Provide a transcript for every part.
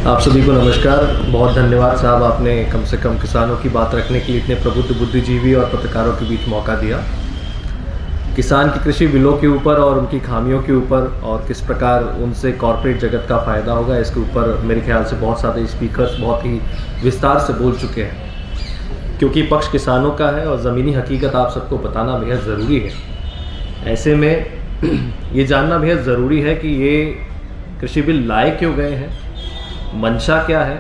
आप सभी को नमस्कार। बहुत धन्यवाद साहब, आपने कम से कम किसानों की बात रखने के लिए इतने प्रबुद्ध बुद्धिजीवी और पत्रकारों के बीच मौका दिया। किसान की कृषि बिलों के ऊपर और उनकी खामियों के ऊपर और किस प्रकार उनसे कॉरपोरेट जगत का फ़ायदा होगा, इसके ऊपर मेरे ख्याल से बहुत सारे स्पीकर्स बहुत ही विस्तार से बोल चुके हैं, क्योंकि पक्ष किसानों का है और ज़मीनी हकीकत आप सबको बताना बेहद ज़रूरी है। ऐसे में ये जानना बेहद ज़रूरी है कि ये कृषि बिल लाए क्यों गए हैं, मंशा क्या है,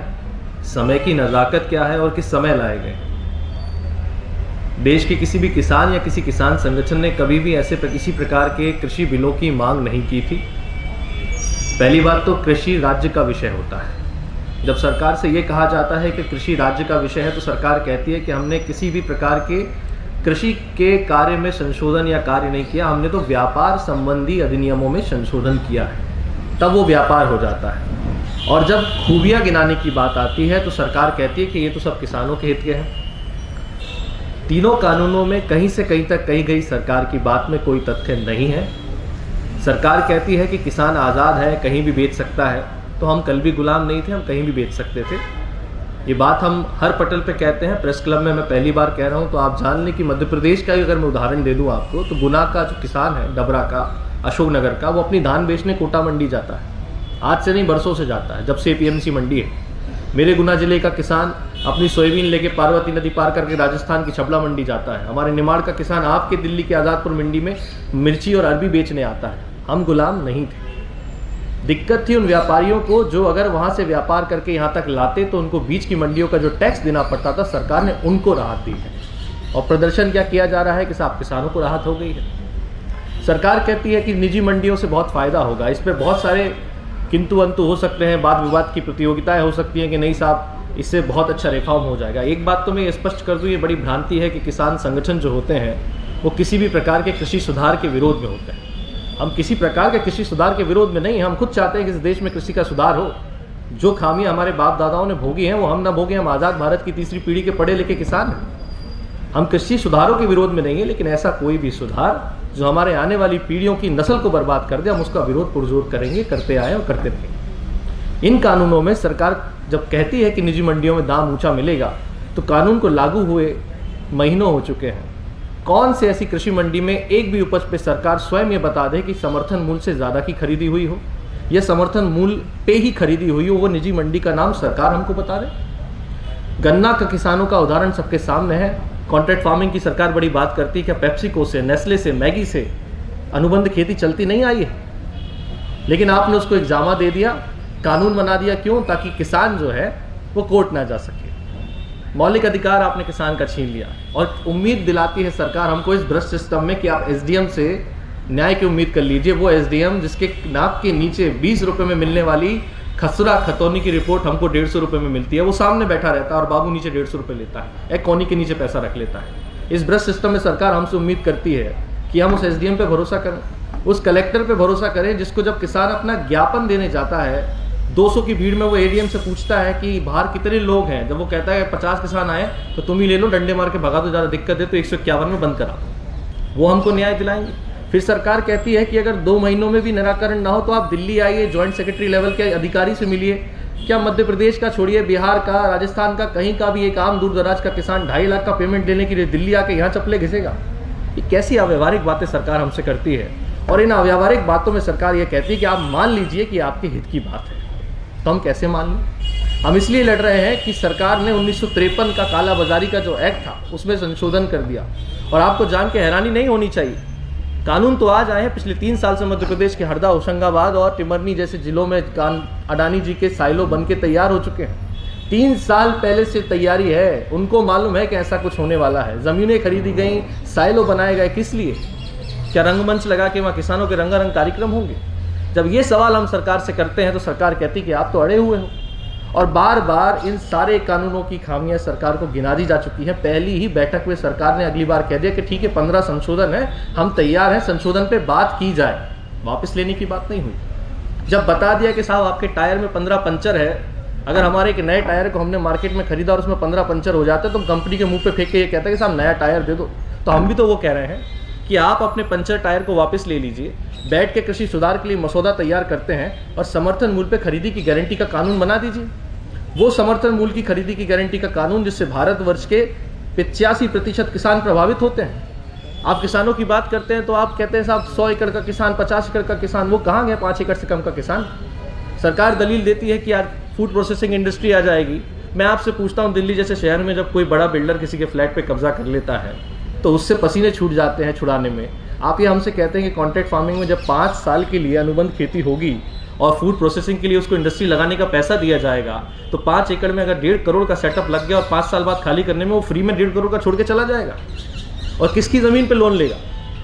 समय की नज़ाकत क्या है और किस समय लाए गए। देश के किसी भी किसान या किसी किसान संगठन ने कभी भी ऐसे किसी प्रकार के कृषि बिलों की मांग नहीं की थी। पहली बात तो कृषि राज्य का विषय होता है। जब सरकार से ये कहा जाता है कि कृषि राज्य का विषय है, तो सरकार कहती है कि हमने किसी भी प्रकार के कृषि के कार्य में संशोधन या कार्य नहीं किया, हमने तो व्यापार संबंधी अधिनियमों में संशोधन किया है, तब वो व्यापार हो जाता है। और जब खूबियाँ गिनाने की बात आती है तो सरकार कहती है कि ये तो सब किसानों के हित के हैं। तीनों कानूनों में कहीं से कहीं तक कही गई सरकार की बात में कोई तथ्य नहीं है। सरकार कहती है कि किसान आज़ाद है, कहीं भी बेच सकता है, तो हम कल भी गुलाम नहीं थे, हम कहीं भी बेच सकते थे। ये बात हम हर पटल पे कहते हैं। प्रेस क्लब में मैं पहली बार कह रहा हूँ, तो आप जान लें कि मध्य प्रदेश का अगर मैं उदाहरण दे दूँ आपको, तो गुना का जो किसान है, डबरा का, अशोकनगर का, वो अपनी धान बेचने कोटा मंडी जाता है। आज से नहीं, बरसों से जाता है, जब से पीएमसी मंडी है। मेरे गुना जिले का किसान अपनी सोयाबीन लेके पार्वती नदी पार करके राजस्थान की छबला मंडी जाता है। हमारे निमाड़ का किसान आपके दिल्ली के आज़ादपुर मंडी में मिर्ची और अरबी बेचने आता है। हम गुलाम नहीं थे। दिक्कत थी उन व्यापारियों को जो अगर वहाँ से व्यापार करके यहाँ तक लाते तो उनको बीच की मंडियों का जो टैक्स देना पड़ता था, सरकार ने उनको राहत दी है। और प्रदर्शन क्या किया जा रहा है कि साहब किसानों को राहत हो गई है। सरकार कहती है कि निजी मंडियों से बहुत फ़ायदा होगा। इस पर बहुत सारे किंतु अंतु हो सकते हैं, वाद विवाद की प्रतियोगिताएं हो सकती हैं कि नहीं साहब इससे बहुत अच्छा रिफॉर्म हो जाएगा। एक बात तो मैं ये स्पष्ट कर दूं, ये बड़ी भ्रांति है कि किसान संगठन जो होते हैं वो किसी भी प्रकार के कृषि सुधार के विरोध में होते हैं। हम किसी प्रकार के कृषि सुधार के विरोध में नहीं, हम खुद चाहते हैं कि इस देश में कृषि का सुधार हो। जो खामियां हमारे बाप दादाओं ने भोगी हैं वो हम ना भोगे। हम आज़ाद भारत की तीसरी पीढ़ी के पढ़े लिखे किसान हैं। हम कृषि सुधारों के विरोध में नहीं है, लेकिन ऐसा कोई भी सुधार जो हमारे आने वाली पीढ़ियों की नस्ल को बर्बाद कर दे, हम उसका विरोध पुरजोर करेंगे, करते आए और करते रहेंगे। इन कानूनों में सरकार जब कहती है कि निजी मंडियों में दाम ऊंचा मिलेगा, तो कानून को लागू हुए महीनों हो चुके हैं। कौन से ऐसी कृषि मंडी में एक भी उपज पे सरकार स्वयं ये बता दे कि समर्थन मूल्य से ज़्यादा की खरीदी हुई हो या समर्थन मूल्य पे ही खरीदी हुई हो, वो निजी मंडी का नाम सरकार हमको बता दे। गन्ना का किसानों का उदाहरण सबके सामने है। कॉन्ट्रैक्ट फार्मिंग की सरकार बड़ी बात करती है, क्या पेप्सिको से, नेस्ले से, मैगी से अनुबंध खेती चलती नहीं आई है? लेकिन आपने उसको एग्जामा दे दिया, कानून बना दिया। क्यों? ताकि किसान जो है वो कोर्ट ना जा सके। मौलिक अधिकार आपने किसान का छीन लिया और उम्मीद दिलाती है सरकार हमको इस भ्रष्ट सिस्टम में कि आप एसडीएम से न्याय की उम्मीद कर लीजिए। वो एसडीएम जिसके नाक के नीचे 20 रुपये में मिलने वाली खसरा खतौनी की रिपोर्ट हमको 150 रुपये में मिलती है, वो सामने बैठा रहता है और बाबू नीचे 150 रुपये लेता है, एक कोनी के नीचे पैसा रख लेता है। इस भ्रष्ट सिस्टम में सरकार हमसे उम्मीद करती है कि हम उस एसडीएम पे भरोसा करें, उस कलेक्टर पे भरोसा करें, जिसको जब किसान अपना ज्ञापन देने जाता है 200 की भीड़ में, वो एडीएम से पूछता है कि बाहर कितने लोग हैं। जब वो कहता है 50 किसान आए तो तुम ही ले लो, डंडे मार के भगा दो, ज़्यादा दिक्कत है तो 151 में बंद करा दो, वो हमको न्याय दिलाएंगे। फिर सरकार कहती है कि अगर 2 महीनों में भी निराकरण ना हो तो आप दिल्ली आइए, ज्वाइंट सेक्रेटरी लेवल के अधिकारी से मिलिए। क्या मध्य प्रदेश का छोड़िए, बिहार का, राजस्थान का, कहीं का भी एक आम दूर दराज का किसान 2.5 लाख का पेमेंट देने के लिए दिल्ली आके यहाँ चप्पलें घिसेगा? ये कैसी अव्यावहारिक बातें सरकार हमसे करती है। और इन अव्यावहारिक बातों में सरकार ये कहती है कि आप मान लीजिए कि आपके हित की बात है, तो हम कैसे मान लें? हम इसलिए लड़ रहे हैं कि सरकार ने 1953 का काला बाजारी का जो एक्ट था उसमें संशोधन कर दिया। और आपको जान के हैरानी नहीं होनी चाहिए, कानून तो आज आए हैं, पिछले 3 साल से मध्य प्रदेश के हरदा, होशंगाबाद और टिमरनी जैसे जिलों में अडानी जी के साइलो बन के तैयार हो चुके हैं। 3 साल पहले से तैयारी है, उनको मालूम है कि ऐसा कुछ होने वाला है। ज़मीनें खरीदी गई, साइलो बनाए गए, किस लिए? क्या रंगमंच लगा के वहाँ किसानों के रंगारंग कार्यक्रम होंगे? जब ये सवाल हम सरकार से करते हैं तो सरकार कहती है कि आप तो अड़े हुए हो। और बार बार इन सारे कानूनों की खामियां सरकार को गिना दी जा चुकी हैं। पहली ही बैठक में सरकार ने अगली बार कह दिया कि ठीक है 15 संशोधन है, हम तैयार हैं, संशोधन पे बात की जाए, वापस लेने की बात नहीं हुई। जब बता दिया कि साहब आपके टायर में 15 पंचर है, अगर हमारे एक नए टायर को हमने मार्केट में खरीदा और उसमें 15 पंचर हो जाते तो कंपनी के मुंह पे फेंक के ये कहता है कि साहब नया टायर दे दो, तो हम भी तो वो कह रहे हैं कि आप अपने पंचर टायर को वापस ले लीजिए, बैठ के कृषि सुधार के लिए मसौदा तैयार करते हैं और समर्थन मूल्य पे खरीदी की गारंटी का कानून बना दीजिए। वो समर्थन मूल्य की खरीदी की गारंटी का कानून जिससे भारतवर्ष के 85% किसान प्रभावित होते हैं। आप किसानों की बात करते हैं तो आप कहते हैं साहब 100 एकड़ का किसान, 50 एकड़ का किसान, वो कहाँ गए 5 एकड़ से कम का किसान? सरकार दलील देती है कि यार फूड प्रोसेसिंग इंडस्ट्री आ जाएगी। मैं आपसे पूछता हूँ, दिल्ली जैसे शहर में जब कोई बड़ा बिल्डर किसी के फ्लैट पे कब्जा कर लेता है तो उससे पसीने छूट जाते हैं छुड़ाने में। आप ये हमसे कहते हैं कि कॉन्ट्रैक्ट फार्मिंग में जब 5 साल के लिए अनुबंध खेती होगी और फूड प्रोसेसिंग के लिए उसको इंडस्ट्री लगाने का पैसा दिया जाएगा, तो 5 एकड़ में अगर 1.5 करोड़ का सेटअप लग गया और 5 साल बाद खाली करने में वो फ्री में 1.5 करोड़ का छोड़ के चला जाएगा। और किसकी ज़मीन पे लोन लेगा?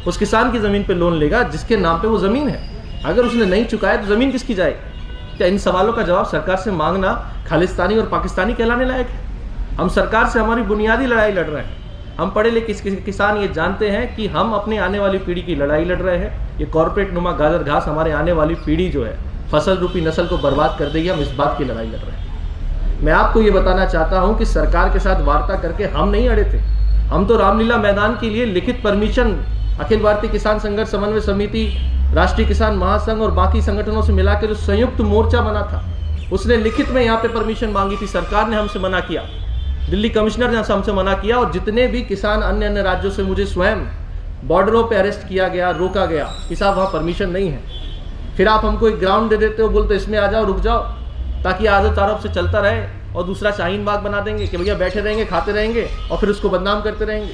उस किसान की ज़मीन पे लोन लेगा जिसके नाम पे वो ज़मीन है। अगर उसने नहीं चुकाया तो ज़मीन किसकी जाएगी? क्या इन सवालों का जवाब सरकार से मांगना खालिस्तानी और पाकिस्तानी कहलाने लायक है? हम सरकार से हमारी बुनियादी लड़ाई लड़ रहे हैं। हम पढ़े लिखे किसान ये जानते हैं कि हम अपने आने वाली पीढ़ी की लड़ाई लड़ रहे हैं। ये कॉर्पोरेट नुमा गाजर घास हमारे आने वाली पीढ़ी जो है फसल रूपी नस्ल को बर्बाद कर देगी। हम इस बात की लड़ाई लड़ रहे हैं। मैं आपको ये बताना चाहता हूँ कि सरकार के साथ वार्ता करके हम नहीं अड़े थे। हम तो रामलीला मैदान के लिए लिखित परमिशन अखिल भारतीय किसान संघर्ष समन्वय समिति, राष्ट्रीय किसान महासंघ और बाकी संगठनों से मिलाकर जो संयुक्त मोर्चा बना था, उसने लिखित में यहाँ पे परमिशन मांगी थी। सरकार ने हमसे मना किया, दिल्ली कमिश्नर ने हमसे मना किया, और जितने भी किसान अन्य राज्यों से मुझे स्वयं बॉर्डरों पे अरेस्ट किया गया, रोका गया कि साहब वहाँ परमिशन नहीं है। फिर आप हमको एक ग्राउंड दे देते हो, बोलते इसमें आ जाओ, रुक जाओ, ताकि आज़ाद तरफ से चलता रहे, और दूसरा शाहीन बाग बना देंगे कि भैया बैठे रहेंगे, खाते रहेंगे और फिर उसको बदनाम करते रहेंगे।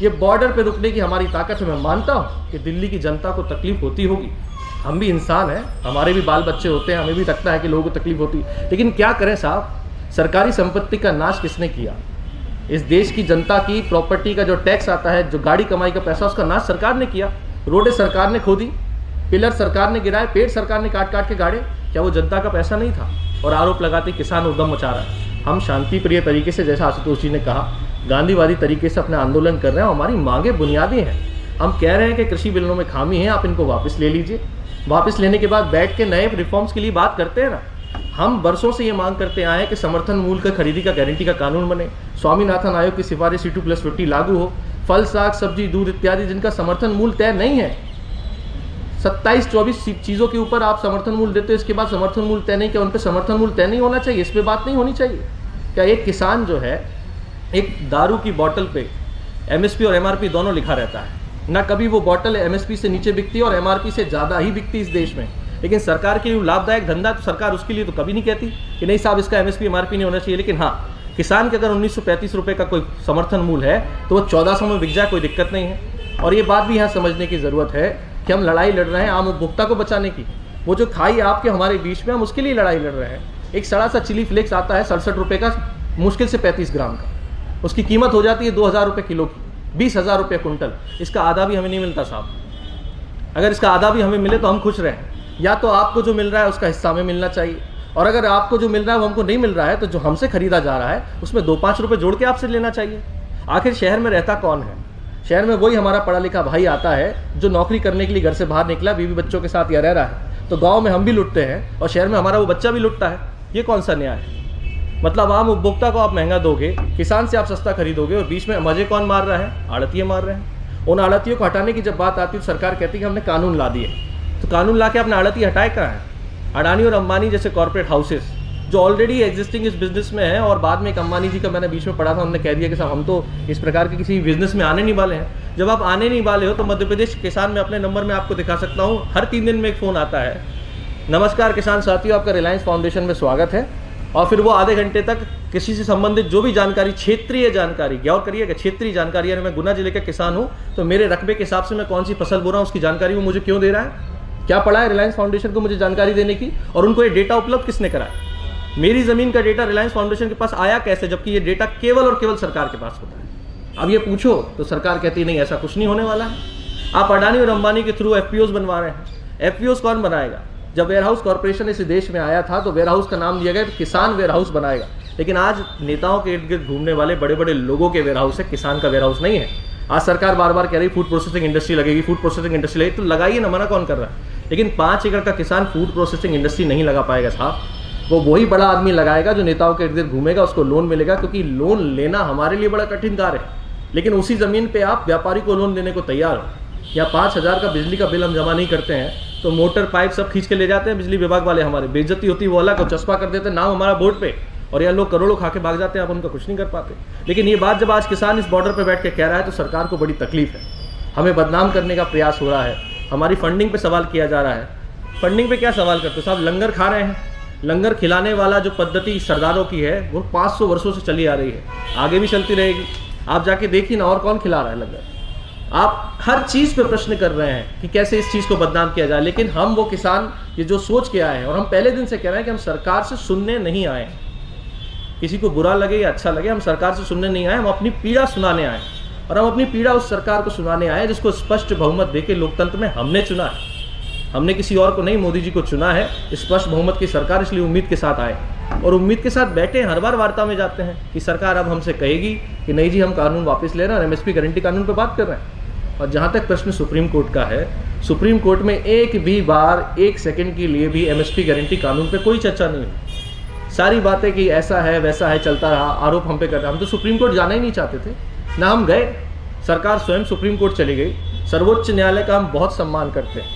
ये बॉर्डर पे रुकने की हमारी ताकत है। मैं मानता हूँ कि दिल्ली की जनता को तकलीफ होती होगी, हम भी इंसान हैं, हमारे भी बाल बच्चे होते हैं, हमें भी लगता है कि लोगों को तकलीफ होती है, लेकिन क्या करें साहब, सरकारी संपत्ति का नाश किसने किया? इस देश की जनता की प्रॉपर्टी का जो टैक्स आता है, जो गाड़ी कमाई का पैसा, उसका नाश सरकार ने किया। रोडें सरकार ने खोदी, पिलर सरकार ने गिराए, पेड़ सरकार ने काट काट के गाड़े। क्या वो जनता का पैसा नहीं था? और आरोप लगाते किसान उद्यम मचा रहा है। हम शांति प्रिय तरीके से, जैसा आशुतोष जी ने कहा, गांधीवादी तरीके से अपना आंदोलन कर रहे हैं। हमारी मांगे बुनियादी हैं। हम कह रहे हैं कि कृषि बिलों में खामी है, आप इनको वापस ले लीजिए। वापस लेने के बाद बैठ के नए रिफॉर्म्स के लिए बात करते हैं ना। हम बरसों से ये मांग करते आए हैं कि समर्थन मूल्य का खरीदी का गारंटी का कानून बने, स्वामीनाथन आयोग की सिफारिश C2+50 लागू हो, फल, साग, सब्जी, दूध इत्यादि जिनका समर्थन मूल्य तय नहीं है, 27-24 चीज़ों के ऊपर आप समर्थन मूल्य देते हो, इसके बाद समर्थन मूल्य तय नहीं किया, उन पर समर्थन मूल्य तय नहीं होना चाहिए? इस पर बात नहीं होनी चाहिए क्या? एक किसान जो है, एक दारू की बोतल पे MSP और MRP दोनों लिखा रहता है ना, कभी वो बोतल MSP से नीचे बिकती है और MRP से ज़्यादा ही बिकती इस देश में। लेकिन सरकार के लिए लाभदायक धंधा, तो सरकार उसके लिए तो कभी नहीं कहती कि नहीं साहब इसका MSP MRP नहीं होना चाहिए। लेकिन हाँ, किसान के अगर 1935 रुपये का कोई समर्थन मूल्य है तो वो 1400 में बिक जाए, कोई दिक्कत नहीं है। और ये बात भी यहाँ समझने की ज़रूरत है कि हम लड़ाई लड़ रहे हैं आम उपभोक्ता को बचाने की। वो जो खाई आपके हमारे बीच में, हम उसके लिए लड़ाई लड़ रहे हैं। एक सड़ा सा चिली फ्लेक्स आता है 67 रुपये का, मुश्किल से 35 ग्राम का, उसकी कीमत हो जाती है 2000 रुपये किलो की, 20,000 रुपये कुंटल। इसका आधा भी हमें नहीं मिलता साहब। अगर इसका आधा भी हमें मिले तो हम खुश रहें। या तो आपको जो मिल रहा है उसका हिस्सा हमें मिलना चाहिए, और अगर आपको जो मिल रहा है वो हमको नहीं मिल रहा है तो जो हमसे खरीदा जा रहा है उसमें 2-5 रुपये जोड़ के आपसे लेना चाहिए। आखिर शहर में रहता कौन है? शहर में वही हमारा पढ़ा लिखा भाई आता है जो नौकरी करने के लिए घर से बाहर निकला, बीवी बच्चों के साथ यह रह रहा है। तो गाँव में हम भी लुटते हैं और शहर में हमारा वो बच्चा भी लुटता है। ये कौन सा न्याय है? मतलब आम उपभोक्ता को आप महंगा दोगे, किसान से आप सस्ता खरीदोगे, और बीच में मजे कौन मार रहा है? आड़तिये मार रहे हैं। उन आड़तियों को हटाने की जब बात आती है तो सरकार कहती है कि हमने कानून ला दिए। तो कानून ला के आपने आड़ती हटाए कहाँ है? अडानी और अंबानी जैसे कॉर्पोरेट हाउसेस जो ऑलरेडी एग्जिस्टिंग इस बिजनेस में है, और बाद में एक अंबानी जी का मैंने बीच में पढ़ा था, उन्होंने कह दिया कि साहब हम तो इस प्रकार के किसी बिजनेस में आने नहीं वाले हैं। जब आप आने नहीं वाले हो तो मध्य प्रदेश किसान में अपने नंबर में आपको दिखा सकता हूँ, हर 3 दिन में एक फ़ोन आता है, नमस्कार किसान साथियों, आपका रिलायंस फाउंडेशन में स्वागत है। और फिर वो आधे घंटे तक कृषि से संबंधित जो भी जानकारी, क्षेत्रीय जानकारी, गौर करिएगा, क्षेत्रीय जानकारी, यानी मैं गुना जिले का किसान हूँ तो मेरे रकबे के हिसाब से मैं कौन सी फसल बो रहा हूँ उसकी जानकारी वो मुझे क्यों दे रहा है? क्या पड़ा है रिलायंस फाउंडेशन को मुझे जानकारी देने की? और उनको ये डेटा उपलब्ध किसने कराया? मेरी ज़मीन का डेटा रिलायंस फाउंडेशन के पास आया कैसे, जबकि ये डेटा केवल और केवल सरकार के पास होता है? अब ये पूछो तो सरकार कहती नहीं, ऐसा कुछ नहीं होने वाला है। आप अडानी और अंबानी के थ्रू FPOs बनवा रहे हैं। FPOs कौन बनाएगा? जब वेयरहाउस कॉर्पोरेशन इस देश में आया था तो वेयरहाउस का नाम दिया गया तो किसान वेयरहाउस बनाएगा। लेकिन आज नेताओं के इर्द गिर्द घूमने वाले बड़े बड़े लोगों के वेयरहाउस है, किसान का वेयरहाउस नहीं है। आज सरकार बार बार कह रही फूड प्रोसेसिंग इंडस्ट्री लगेगी, फूड प्रोसेसिंग इंडस्ट्री लगेगी, तो लगाइए ना, मना कौन कर रहा है? लेकिन 5 एकड़ का किसान फूड प्रोसेसिंग इंडस्ट्री नहीं लगा पाएगा साहब। वो वही बड़ा आदमी लगाएगा जो नेताओं के इर्द गिर्द घूमेगा, उसको लोन मिलेगा, क्योंकि लोन लेना हमारे लिए बड़ा कठिन कार्य है। लेकिन उसी ज़मीन पे आप व्यापारी को लोन देने को तैयार हो। या 5,000 का बिजली का बिल हम जमा नहीं करते हैं तो मोटर पाइप सब खींच के ले जाते हैं बिजली विभाग वाले, हमारे बेइज्जती होती है वो अलग, और चस्पा कर देते हैं नाम हमारा बोर्ड पे, और यह लोग करोड़ों खा के भाग जाते हैं, आप उनका कुछ नहीं कर पाते। लेकिन ये बात जब आज किसान इस बॉर्डर पर बैठ के कह रहा है तो सरकार को बड़ी तकलीफ है, हमें बदनाम करने का प्रयास हो रहा है, हमारी फंडिंग पे सवाल किया जा रहा है। फंडिंग पे क्या सवाल करते हो साहब? लंगर खा रहे हैं, लंगर खिलाने वाला जो पद्धति सरदारों की है वो 500 वर्षों से चली आ रही है, आगे भी चलती रहेगी। आप जाके देखिए ना, और कौन खिला रहा है लंगर? आप हर चीज़ पे प्रश्न कर रहे हैं कि कैसे इस चीज़ को बदनाम किया जाए, लेकिन हम वो किसान ये जो सोच के आए हैं, और हम पहले दिन से कह रहे हैं कि हम सरकार से सुनने नहीं आए, किसी को बुरा लगे या अच्छा लगे, हम सरकार से सुनने नहीं आए, हम अपनी पीड़ा सुनाने आए, और हम अपनी पीड़ा उस सरकार को सुनाने आए जिसको स्पष्ट बहुमत देके लोकतंत्र में हमने चुना है। हमने किसी और को नहीं, मोदी जी को चुना है, स्पष्ट बहुमत की सरकार, इसलिए उम्मीद के साथ आए, और उम्मीद के साथ बैठे। हर बार वार्ता में जाते हैं कि सरकार अब हमसे कहेगी कि नहीं जी हम कानून वापस ले रहे हैं, एमएसपी गारंटी कानून पर बात कर रहे हैं। और जहाँ तक प्रश्न सुप्रीम कोर्ट का है, सुप्रीम कोर्ट में एक भी बार 1 सेकंड के लिए भी एमएसपी गारंटी कानून पे कोई चर्चा नहीं हुई। सारी बातें कि ऐसा है वैसा है चलता रहा, आरोप हम पे कर रहे। हम तो सुप्रीम कोर्ट जाना ही नहीं चाहते थे, ना हम गए, सरकार स्वयं सुप्रीम कोर्ट चली गई। सर्वोच्च न्यायालय का हम बहुत सम्मान करते हैं,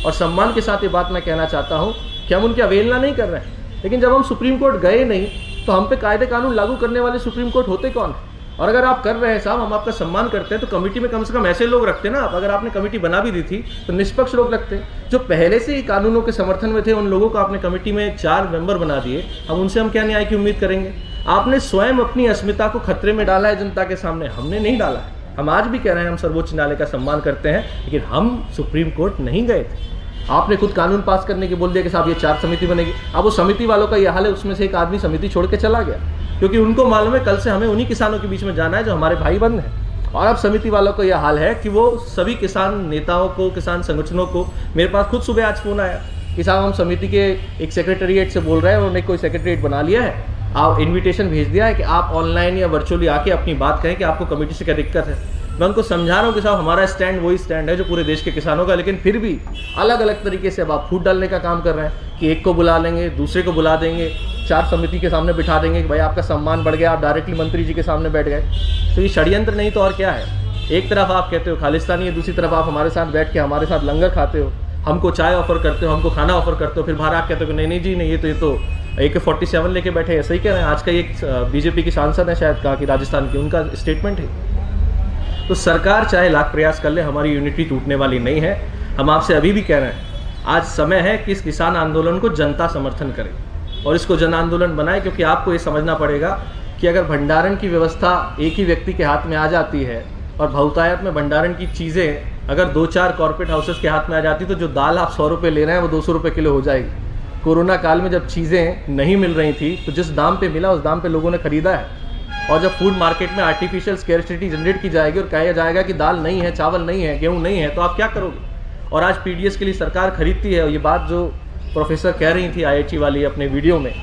और सम्मान के साथ ये बात मैं कहना चाहता हूँ कि हम उनकी अवहेलना नहीं कर रहे हैं, लेकिन जब हम सुप्रीम कोर्ट गए नहीं तो हम पे कायदे कानून लागू करने वाले सुप्रीम कोर्ट होते कौन? और अगर आप कर रहे हैं साहब, हम आपका सम्मान करते हैं, तो कमेटी में कम से कम ऐसे लोग रखते ना आप। अगर आपने कमेटी बना भी दी थी तो निष्पक्ष लोग रखते, जो पहले से ही कानूनों के समर्थन में थे, उन लोगों को आपने कमेटी में 4 मेंबर बना दिए। अब उनसे हम क्या न्याय की उम्मीद करेंगे? आपने स्वयं अपनी अस्मिता को खतरे में डाला है जनता के सामने, हमने नहीं डाला है। हम आज भी कह रहे हैं हम सर्वोच्च न्यायालय का सम्मान करते हैं, लेकिन हम सुप्रीम कोर्ट नहीं गए थे। आपने खुद कानून पास करने के बोल दिया कि साहब ये 4 समिति बनेगी। अब वो समिति वालों का यह हाल है, उसमें से एक आदमी समिति छोड़ के चला गया, क्योंकि उनको मालूम है कल से हमें उन्हीं किसानों के बीच में जाना है जो हमारे भाई बंद हैं। और अब समिति वालों को यह हाल है कि वो सभी किसान नेताओं को, किसान संगठनों को, मेरे पास खुद सुबह आज फोन आया कि साहब हम समिति के एक सेक्रेटरीट से बोल रहे हैं, उन्होंने कोई सेक्रेटरीट बना लिया है, आप इन्विटेशन भेज दिया है कि आप ऑनलाइन या वर्चुअली आके अपनी बात कहें कि आपको कमेटी से क्या दिक्कत है। मैं उनको समझा रहा हूँ कि साहब हमारा स्टैंड वही स्टैंड है जो पूरे देश के किसानों का, लेकिन फिर भी अलग अलग तरीके से अब आप फूट डालने का काम कर रहे हैं कि एक को बुला लेंगे, दूसरे को बुला देंगे, 4 समिति के सामने बिठा देंगे कि भाई आपका सम्मान बढ़ गया, आप डायरेक्टली मंत्री जी के सामने बैठ गए। तो ये षड्यंत्र नहीं तो और क्या है? एक तरफ आप कहते हो खालिस्तानी है, दूसरी तरफ आप हमारे साथ बैठ के हमारे साथ लंगर खाते हो, हमको चाय ऑफर करते हो, हमको खाना ऑफर करते हो, फिर बाहर आप कहते हो कि नहीं नहीं जी नहीं, ये तो AK-47 लेके बैठे, ऐसा ही कह रहे हैं। आज का एक बीजेपी की सांसद है शायद कहा कि राजस्थान की, उनका स्टेटमेंट है। तो सरकार चाहे लाख प्रयास कर ले, हमारी यूनिटी टूटने वाली नहीं है। हम आपसे अभी भी कह रहे हैं, आज समय है कि इस किसान आंदोलन को जनता समर्थन करे और इसको जन आंदोलन बनाए, क्योंकि आपको ये समझना पड़ेगा कि अगर भंडारण की व्यवस्था एक ही व्यक्ति के हाथ में आ जाती है और बहुतायत में भंडारण की चीज़ें अगर 2-4 कॉर्पोरेट हाउसेस के हाथ में आ जाती, तो जो दाल आप 100 रुपये ले रहे हैं वो 200 रुपये किलो हो जाएगी। कोरोना काल में जब चीज़ें नहीं मिल रही थी तो जिस दाम पे मिला उस दाम पे लोगों ने खरीदा है, और जब फूड मार्केट में आर्टिफिशियल स्कैर्सिटी जनरेट की जाएगी और कहा जाएगा कि दाल नहीं है, चावल नहीं है, गेहूँ नहीं है, तो आप क्या करोगे? और आज PDS के लिए सरकार खरीदती है, और ये बात जो प्रोफेसर कह रही थी IIT वाली अपने वीडियो में,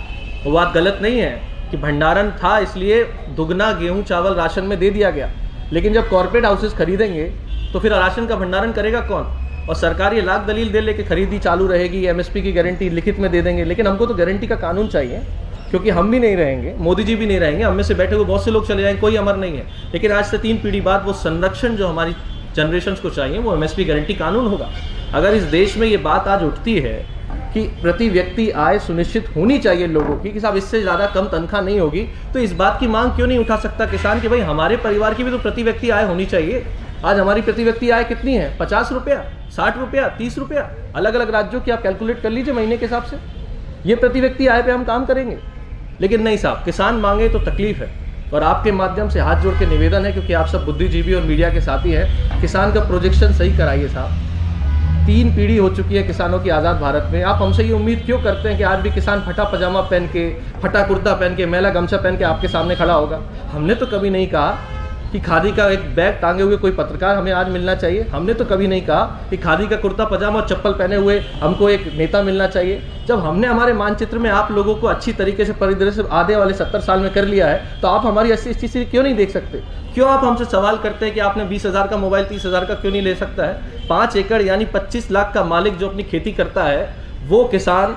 वो बात गलत नहीं है कि भंडारण था इसलिए दुगना गेहूँ चावल राशन में दे दिया गया, लेकिन जब कॉर्पोरेट हाउसेस खरीदेंगे तो फिर राशन का भंडारण करेगा कौन? और सरकार ये लाख दलील दे लेके खरीदी चालू रहेगी, MSP की गारंटी लिखित में दे देंगे, लेकिन हमको तो गारंटी का कानून चाहिए, क्योंकि हम भी नहीं रहेंगे, मोदी जी भी नहीं रहेंगे, हम में से बैठे हुए बहुत से लोग चले जाएंगे, कोई अमर नहीं है। लेकिन आज से 3 पीढ़ी बाद वो संरक्षण जो हमारी जनरेशंस को चाहिए वो MSP गारंटी कानून होगा। अगर इस देश में ये बात आज उठती है कि प्रति व्यक्ति आय सुनिश्चित होनी चाहिए लोगों की, कि साहब इससे ज़्यादा कम तनख्वाह नहीं होगी, तो इस बात की मांग क्यों नहीं उठा सकता किसान कि भाई हमारे परिवार की भी तो प्रति व्यक्ति आय होनी चाहिए। आज हमारी प्रति व्यक्ति आय कितनी है? 50 रुपया, 60 रुपया, 30 रुपया, अलग अलग राज्यों की आप कैलकुलेट कर लीजिए महीने के हिसाब से, ये प्रति व्यक्ति आय पे हम काम करेंगे। लेकिन नहीं साहब, किसान मांगे तो तकलीफ है, और आपके माध्यम से हाथ जोड़ के निवेदन है, क्योंकि आप सब बुद्धिजीवी और मीडिया के साथी हैं, किसान का प्रोजेक्शन सही कराइए साहब। 3 पीढ़ी हो चुकी है किसानों की आज़ाद भारत में, आप हमसे ये उम्मीद क्यों करते हैं कि आज भी किसान फटा पजामा पहन के, फटा कुर्ता पहन के, मैला गमछा पहन के आपके सामने खड़ा होगा? हमने तो कभी नहीं कहा कि खादी का एक बैग टांगे हुए कोई पत्रकार हमें आज मिलना चाहिए, हमने तो कभी नहीं कहा कि खादी का कुर्ता पजामा और चप्पल पहने हुए हमको एक नेता मिलना चाहिए। जब हमने हमारे मानचित्र में आप लोगों को अच्छी तरीके से परिदृश्य आधे वाले 70 साल में कर लिया है, तो आप हमारी 80 क्यों नहीं देख सकते? क्यों आप हमसे सवाल करते हैं कि आपने 20,000 का मोबाइल 30,000 का क्यों नहीं ले सकता है? 5 एकड़ यानी 25 लाख का मालिक जो अपनी खेती करता है, वो किसान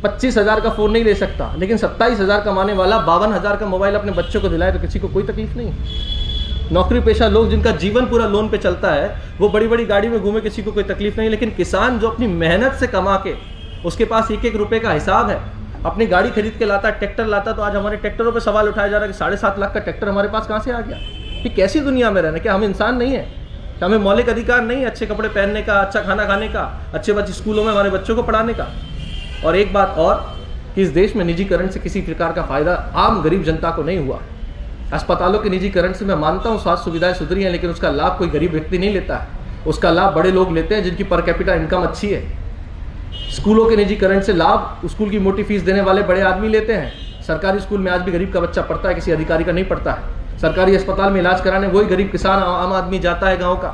25,000 का फ़ोन नहीं ले सकता, लेकिन 27,000 कमाने वाला 52,000 का मोबाइल अपने बच्चों को दिलाए तो किसी को कोई तकलीफ नहीं। नौकरी पेशा लोग जिनका जीवन पूरा लोन पे चलता है, वो बड़ी बड़ी गाड़ी में घूमे, किसी को कोई तकलीफ नहीं। लेकिन किसान जो अपनी मेहनत से कमा के, उसके पास एक एक रुपए का हिसाब है, अपनी गाड़ी खरीद के लाता, ट्रैक्टर लाता, तो आज हमारे ट्रैक्टरों पे सवाल उठाया जा रहा है कि 7.5 लाख का ट्रैक्टर हमारे पास कहाँ से आ गया। ये कैसी दुनिया में रहना, क्या हम इंसान नहीं है? क्या हमें मौलिक अधिकार नहीं है अच्छे कपड़े पहनने का, अच्छा खाना खाने का, अच्छे बच्चे स्कूलों में हमारे बच्चों को पढ़ाने का? और एक बात और कि इस देश में निजीकरण से किसी प्रकार का फायदा आम गरीब जनता को नहीं हुआ। अस्पतालों के निजीकरण से मैं मानता हूँ स्वास्थ्य सुविधाएं सुधरी हैं, लेकिन उसका लाभ कोई गरीब व्यक्ति नहीं लेता है। उसका लाभ बड़े लोग लेते हैं जिनकी पर कैपिटा इनकम अच्छी है। स्कूलों के निजीकरण से लाभ स्कूल की मोटी फीस देने वाले बड़े आदमी लेते हैं। सरकारी स्कूल में आज भी गरीब का बच्चा पढ़ता है, किसी अधिकारी का नहीं पढ़ता है। सरकारी अस्पताल में इलाज कराने वही गरीब किसान आम आदमी जाता है गाँव का।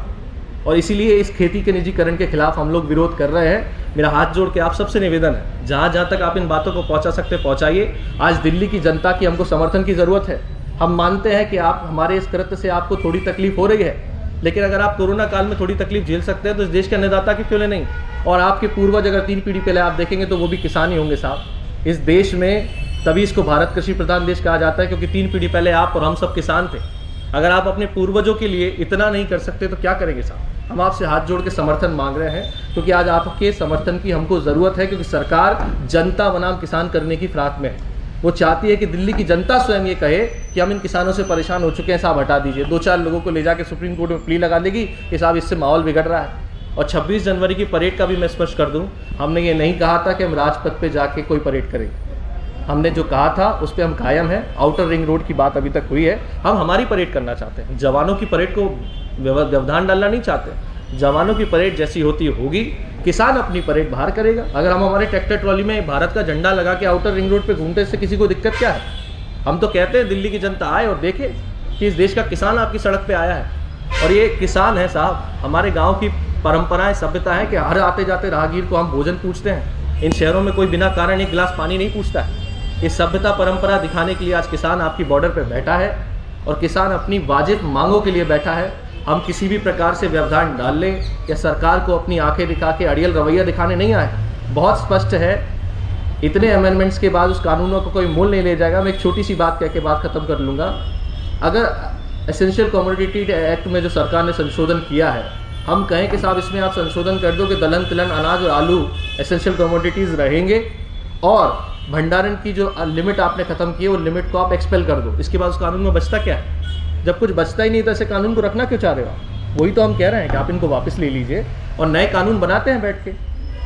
और इसीलिए इस खेती के निजीकरण के खिलाफ हम लोग विरोध कर रहे हैं। मेरा हाथ जोड़ के आप सबसे निवेदन है, जहाँ जहाँ तक आप इन बातों को पहुँचा सकते पहुँचाइए। आज दिल्ली की जनता की हमको समर्थन की ज़रूरत है। हम मानते हैं कि आप हमारे इस कृत्य से आपको थोड़ी तकलीफ हो रही है, लेकिन अगर आप कोरोना काल में थोड़ी तकलीफ झेल सकते हैं तो इस देश के अन्नदाता की क्यों नहीं। और आपके पूर्वज अगर 3 पीढ़ी पहले आप देखेंगे तो वो भी किसान ही होंगे साहब। इस देश में तभी इसको भारत कृषि प्रधान देश कहा जाता है, क्योंकि 3 पीढ़ी पहले आप और हम सब किसान थे। अगर आप अपने पूर्वजों के लिए इतना नहीं कर सकते तो क्या करेंगे साहब? हम आपसे हाथ जोड़ के समर्थन मांग रहे हैं, क्योंकि आज आपके समर्थन की हमको ज़रूरत है। क्योंकि सरकार जनता बनाम किसान करने की फिराक में है। वो चाहती है कि दिल्ली की जनता स्वयं ये कहे कि हम इन किसानों से परेशान हो चुके हैं, साहब हटा दीजिए। 2-4 लोगों को ले जाके सुप्रीम कोर्ट में प्ली लगा देगी कि साहब इससे माहौल बिगड़ रहा है। और 26 जनवरी की परेड का भी मैं स्पष्ट कर दूं, हमने ये नहीं कहा था कि हम राजपथ पे जाके कोई परेड करेंगे। हमने जो कहा था उस पर हम कायम हैं। आउटर रिंग रोड की बात अभी तक हुई है, हम हमारी परेड करना चाहते हैं। जवानों की परेड को व्यवधान डालना नहीं चाहते। जवानों की परेड जैसी होती होगी, किसान अपनी परेड बाहर करेगा। अगर हम हमारे ट्रैक्टर ट्रॉली में भारत का झंडा लगा के आउटर रिंग रोड पे घूमते, इससे किसी को दिक्कत क्या है? हम तो कहते हैं दिल्ली की जनता आए और देखे कि इस देश का किसान आपकी सड़क पे आया है। और ये किसान है साहब, हमारे गाँव की परंपराएं सभ्यता है कि हर आते जाते राहगीर को हम भोजन पूछते हैं। इन शहरों में कोई बिना कारण एक गिलास पानी नहीं पूछता है। ये सभ्यता परंपरा दिखाने के लिए आज किसान आपकी बॉर्डर पे बैठा है और किसान अपनी वाजिब मांगों के लिए बैठा है। हम किसी भी प्रकार से व्यवधान डाल लें या सरकार को अपनी आंखें दिखा के अड़ियल रवैया दिखाने नहीं आए। बहुत स्पष्ट है, इतने अमेंडमेंट्स के बाद उस कानूनों को कोई मोल नहीं ले जाएगा। मैं एक छोटी सी बात कह के बात खत्म कर लूँगा। अगर एसेंशियल कमोडिटी एक्ट में जो सरकार ने संशोधन किया है, हम कहें कि साहब इसमें आप संशोधन कर दो कि दलहन तिलहन अनाज और आलू एसेंशियल कमोडिटीज़ रहेंगे और भंडारण की जो लिमिट आपने खत्म की है वो लिमिट को आप एक्सपेल कर दो। इसके बाद उस कानून में बचता क्या है? जब कुछ बचता ही नहीं तो ऐसे कानून को रखना क्यों चाह रहे हो आप? वही तो हम कह रहे हैं कि आप इनको वापस ले लीजिए और नए कानून बनाते हैं बैठ के।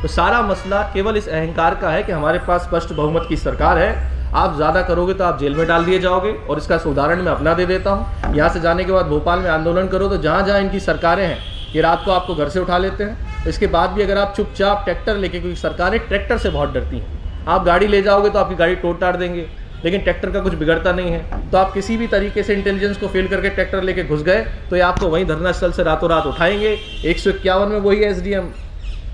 तो सारा मसला केवल इस अहंकार का है कि हमारे पास स्पष्ट बहुमत की सरकार है। आप ज़्यादा करोगे तो आप जेल में डाल दिए जाओगे। और इसका उदाहरण मैं अपना दे देता हूँ। यहाँ से जाने के बाद भोपाल में आंदोलन करो तो जहाँ जहाँ इनकी सरकारें हैं, ये रात को आपको घर से उठा लेते हैं। इसके बाद भी अगर आप चुपचाप ट्रैक्टर लेके, क्योंकि सरकारें ट्रैक्टर से बहुत डरती हैं, आप गाड़ी ले जाओगे तो आपकी गाड़ी तोड़ ताड़ देंगे, लेकिन ट्रैक्टर का कुछ बिगड़ता नहीं है। तो आप किसी भी तरीके से इंटेलिजेंस को फेल करके ट्रैक्टर लेके घुस गए तो ये आपको वहीं धरना स्थल से रातों रात उठाएंगे। 151 में वही एसडीएम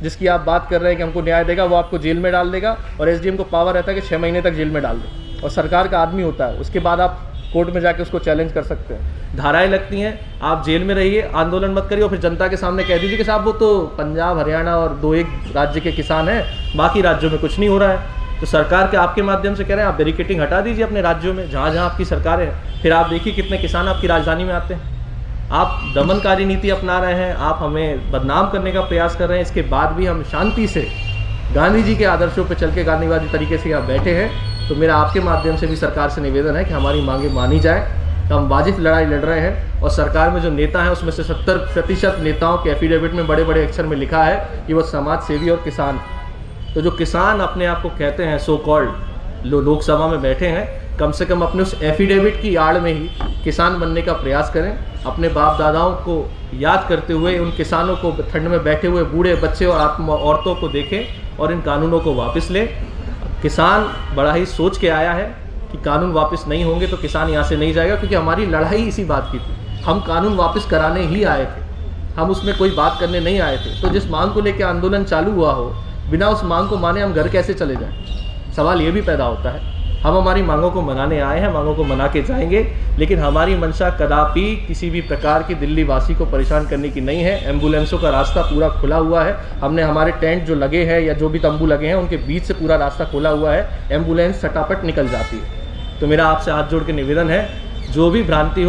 जिसकी आप बात कर रहे हैं कि हमको न्याय देगा, वो आपको जेल में डाल देगा। और एसडीएम को पावर रहता है कि 6 महीने तक जेल में डाल दे, और सरकार का आदमी होता है। उसके बाद आप कोर्ट में जाके उसको चैलेंज कर सकते हैं। धाराएं लगती हैं, आप जेल में रहिए, आंदोलन मत करिए और फिर जनता के सामने कह दीजिए कि साहब वो तो पंजाब हरियाणा और 2-1 राज्य के किसान हैं, बाकी राज्यों में कुछ नहीं हो रहा है। तो सरकार के आपके माध्यम से कह रहे हैं आप बैरिकेटिंग हटा दीजिए अपने राज्यों में जहाँ जहाँ आपकी सरकार है। फिर आप देखिए कितने किसान आपकी राजधानी में आते हैं। आप दमनकारी नीति अपना रहे हैं, आप हमें बदनाम करने का प्रयास कर रहे हैं। इसके बाद भी हम शांति से गांधी जी के आदर्शों पर चल के गांधीवादी तरीके से यहाँ बैठे हैं। तो मेरा आपके माध्यम से भी सरकार से निवेदन है कि हमारी मांगे मानी जाए। तो हम वाजिब लड़ाई लड़ रहे हैं और सरकार में जो नेता हैं उसमें से 70% नेताओं के एफिडेविट में बड़े बड़े अक्षर में लिखा है कि वो समाज सेवी और किसान। तो जो किसान अपने आप को कहते हैं सो कॉल्ड लोकसभा में बैठे हैं, कम से कम अपने उस एफिडेविट की आड़ में ही किसान बनने का प्रयास करें। अपने बाप दादाओं को याद करते हुए उन किसानों को, ठंड में बैठे हुए बूढ़े बच्चे और औरतों को देखें और इन कानूनों को वापस लें। किसान बड़ा ही सोच के आया है कि कानून वापस नहीं होंगे तो किसान यहाँ से नहीं जाएगा, क्योंकि हमारी लड़ाई इसी बात की थी। हम कानून वापस कराने ही आए थे, हम उसमें कोई बात करने नहीं आए थे। तो जिस मांग को लेकर आंदोलन चालू हुआ हो, बिना उस मांग को माने हम घर कैसे चले जाएं? सवाल ये भी पैदा होता है। हम हमारी मांगों को मनाने आए हैं, मांगों को मना के जाएंगे, लेकिन हमारी मंशा कदापि किसी भी प्रकार की दिल्ली वासी को परेशान करने की नहीं है। एम्बुलेंसों का रास्ता पूरा खुला हुआ है। हमने हमारे टेंट जो लगे हैं या जो भी तंबू लगे हैं उनके बीच से पूरा रास्ता खोला हुआ है। एम्बुलेंस फटाफट निकल जाती है। तो मेरा आपसे हाथ जोड़ के निवेदन है, जो भी भ्रांति हो